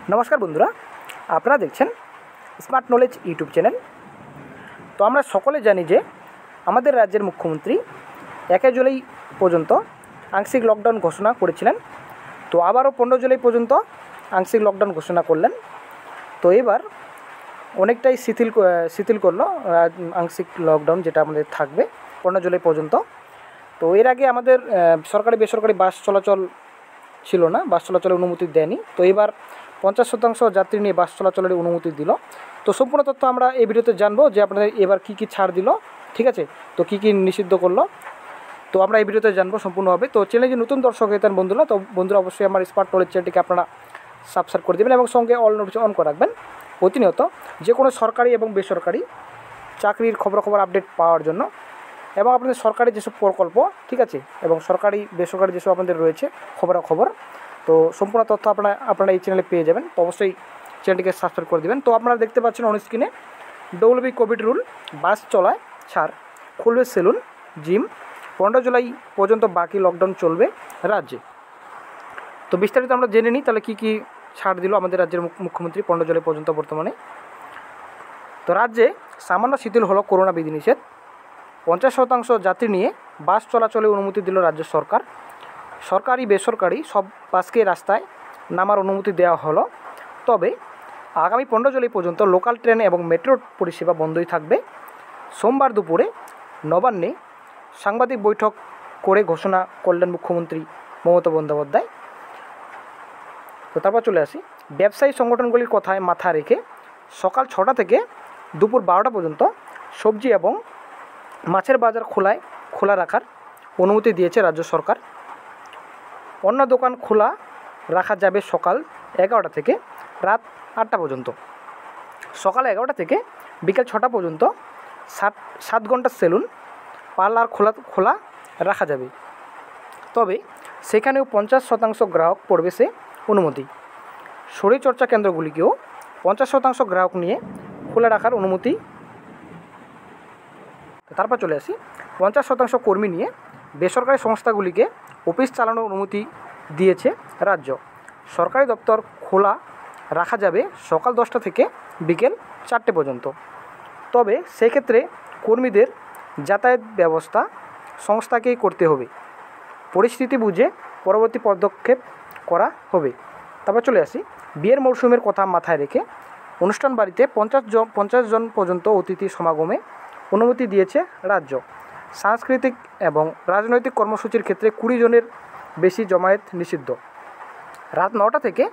नमस्कार बंधुरा आपनारा देखছেন स्मार्ट नलेज यूट्यूब चैनल। तो आमरा सकले जानी जे आमादेर राज्येर मुख्यमंत्री 1 जुलाई पर्यन्त आंशिक लकडाउन घोषणा करेছিলেন। तो आबारो 15 जुलाई पर्यन्त आंशिक लकडाउन घोषणा करलेन। तो एबार अनेकटाई शिथिल करलो आंशिक लकडाउन जेटा आमादेर थाकबे 15 जुलाई पर्यन्त। तो एर आगे आमादेर सरकारी बेसरकारी बास चलाचल छिलो ना, बास चलाचलेर अनुमति देयनि। तो एबार 50% यात्री निये बास चलाचलेर अनुमति दिल। तो सम्पूर्ण तथ्य आमरा এই ভিডিওতে জানবো যে আপনাদের এবার কি ছাড় দিল, ঠিক আছে, তো কি নিষিদ্ধ করলো, তো আমরা এই ভিডিওতে জানবো সম্পূর্ণভাবে। তো চ্যানেলে যে নতুন দর্শক হতেন বন্ধুরা, তো বন্ধুরা অবশ্যই আমার স্মার্ট নলেজ চ্যানেলটিকে আপনারা সাবস্ক্রাইব করে দেবেন এবং সঙ্গে অল নোটিফিকেশন অন করে রাখবেন প্রতিনিয়ত যে কোনো সরকারি এবং বেসরকারি চাকরির খবর আপডেট পাওয়ার জন্য এবং আপনাদের সরকারি যেসব প্রকল্প, ঠিক আছে, এবং সরকারি বেসরকারি যেসব আপনাদের রয়েছে খবর, তো সম্পূর্ণ তথ্য আপনারা এই চ্যানেলে পেয়ে যাবেন। তো অবশ্যই চ্যানেলটিকে সাবস্ক্রাইব করে দেবেন। তো আপনারা দেখতে পাচ্ছেন অন স্ক্রিনে ডব্লিউবি কোভিড রুল, বাস চলায় ছাড়, খুলবে সেলুন, জিম, 15 জুলাই পর্যন্ত বাকি লকডাউন চলবে রাজ্যে। তো বিস্তারিত আমরা জেনে নিই তাহলে কি ছাড় দিল আমাদের রাজ্যের মুখ্যমন্ত্রী 15 জুলাই পর্যন্ত বর্তমানে। তো রাজ্যে সামান্য শিথিল হলো করোনা বিধিনিষেধ। 50% যাত্রী নিয়ে বাস চলাচলের অনুমতি দিল রাজ্য সরকার। সরকারি বেসরকারি সব বাসকে রাস্তায় নামার অনুমতি দেওয়া হলো। তবে আগামী 15 জুলাই পর্যন্ত লোকাল ট্রেন এবং মেট্রো পরিষেবা বন্ধই থাকবে। সোমবার দুপুরে নবান্নে সাংবাদিক বৈঠক করে ঘোষণা করলেন মুখ্যমন্ত্রী মমতা বন্দ্যোপাধ্যায়। তো তারপর চলে আসি ব্যবসায়ী সংগঠনগুলির কথায় মাথা রেখে সকাল 6টা থেকে দুপুর 12টা পর্যন্ত সবজি এবং মাছের বাজার খোলা রাখার অনুমতি দিয়েছে রাজ্য সরকার। অন্য দোকান খোলা রাখা যাবে সকাল 11টা থেকে রাত 8টা পর্যন্ত। সকাল 11টা থেকে বিকেল 6টা পর্যন্ত 7 ঘন্টা সেলুন, পার্লার খোলা রাখা যাবে। তবে সেখানেও 50% গ্রাহক প্রবেশে অনুমতি। শরীরচর্চা কেন্দ্রগুলিকেও 50% গ্রাহক নিয়ে খোলা রাখার অনুমতি। তারপর চলে আসি 50% কর্মী নিয়ে বেসরকারি সংস্থাগুলিকে অফিস চালানোর অনুমতি দিয়েছে রাজ্য। সরকারি দপ্তর খোলা রাখা যাবে সকাল 10টা থেকে বিকেল 4টে পর্যন্ত। তবে সেক্ষেত্রে কর্মীদের যাতায়াত ব্যবস্থা সংস্থাকেই করতে হবে। পরিস্থিতি বুঝে পরবর্তী পদক্ষেপ করা হবে। তারপর চলে আসি বিয়ের মরশুমের কথা মাথায় রেখে অনুষ্ঠান বাড়িতে 50 জন পর্যন্ত অতিথি সমাগমে অনুমতি দিয়েছে রাজ্য। সাংস্কৃতিক এবং রাজনৈতিক কর্মসূচির ক্ষেত্রে 20 জনের বেশি জমায়েত নিষিদ্ধ। রাত 9টা থেকে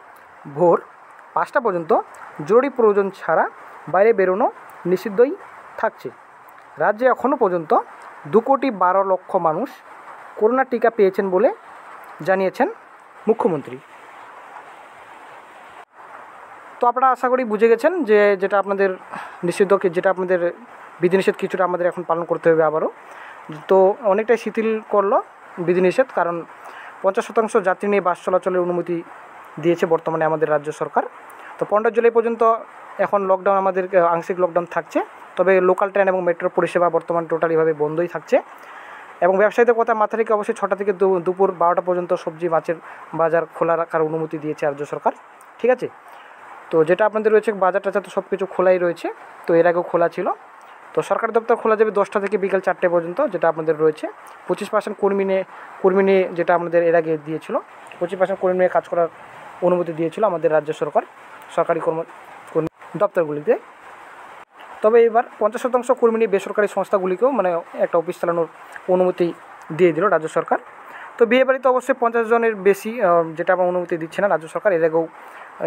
ভোর 5টা পর্যন্ত জরুরি প্রয়োজন ছাড়া বাইরে বেরোনো নিষিদ্ধই থাকছে। রাজ্যে এখনও পর্যন্ত 2,12,00,000 মানুষ করোনা টিকা পেয়েছেন বলে জানিয়েছেন মুখ্যমন্ত্রী। তো আপনারা আশা করি বুঝে গেছেন যে যেটা আপনাদের নিষিদ্ধ, যেটা আপনাদের বিধিনিষেধ কিছুটা আমাদের এখন পালন করতে হবে আবারও। তো অনেকটাই শিথিল করলো বিধিনিষেধ, কারণ 50% যাত্রী নিয়ে বাস চলাচলের অনুমতি দিয়েছে বর্তমানে আমাদের রাজ্য সরকার। তো 15 জুলাই পর্যন্ত এখন লকডাউন, আমাদের আংশিক লকডাউন থাকছে। তবে লোকাল ট্রেন এবং মেট্রো পরিষেবা বর্তমান টোটালিভাবে বন্ধই থাকছে। এবং ব্যবসায়ীদের কথা মাথা রেখে অবশ্যই 6টা থেকে দুপুর 12টা পর্যন্ত সবজি মাছের বাজার খোলা রাখার অনুমতি দিয়েছে রাজ্য সরকার, ঠিক আছে। তো যেটা আপনাদের রয়েছে বাজার টাজার তো সব কিছু খোলাই রয়েছে। তো এর আগেও খোলা ছিল। তো সরকারি দপ্তর খোলা যাবে 10টা থেকে বিকেল 4টে পর্যন্ত, যেটা আপনাদের রয়েছে। 25% কর্মী নিয়ে যেটা আমাদের এর আগে দিয়েছিল, 25% কর্মী নিয়ে কাজ করার অনুমতি দিয়েছিল আমাদের রাজ্য সরকার সরকারি কর্মী দপ্তরগুলিতে। তবে এবার 50% কর্মী নিয়ে বেসরকারি সংস্থাগুলিকেও মানে একটা অফিস চালানোর অনুমতি দিয়ে দিল রাজ্য সরকার। তো বিয়ে বাড়িতে অবশ্যই 50 জনের বেশি যেটা আমার অনুমতি দিচ্ছে না রাজ্য সরকার, এর আগেও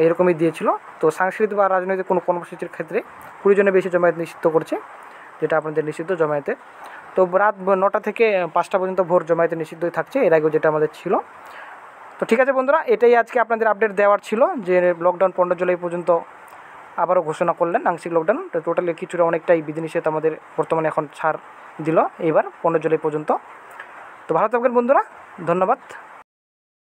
এরকমই দিয়েছিল। তো সাংস্কৃতিক বা রাজনৈতিক কোনো কর্মসূচির ক্ষেত্রে 20 জনের বেশি জমায়েত নিষিদ্ধ করছে, যেটা আপনাদের নিষিদ্ধ জমায়েতে। তো রাত 9টা থেকে 5টা পর্যন্ত ভোর জমায়েতে নিষিদ্ধই থাকছে, এর আগেও যেটা আমাদের ছিল। তো ঠিক আছে বন্ধুরা, এটাই আজকে আপনাদের আপডেট দেওয়ার ছিল যে লকডাউন 15 জুলাই পর্যন্ত আবারও ঘোষণা করলেন আংশিক লকডাউন। তো টোটালি কিছুটা অনেকটাই বিধিনিষেধ আমাদের বর্তমানে এখন ছাড় দিল এবার 15 জুলাই পর্যন্ত। তো ভালো থাকবেন বন্ধুরা, ধন্যবাদ।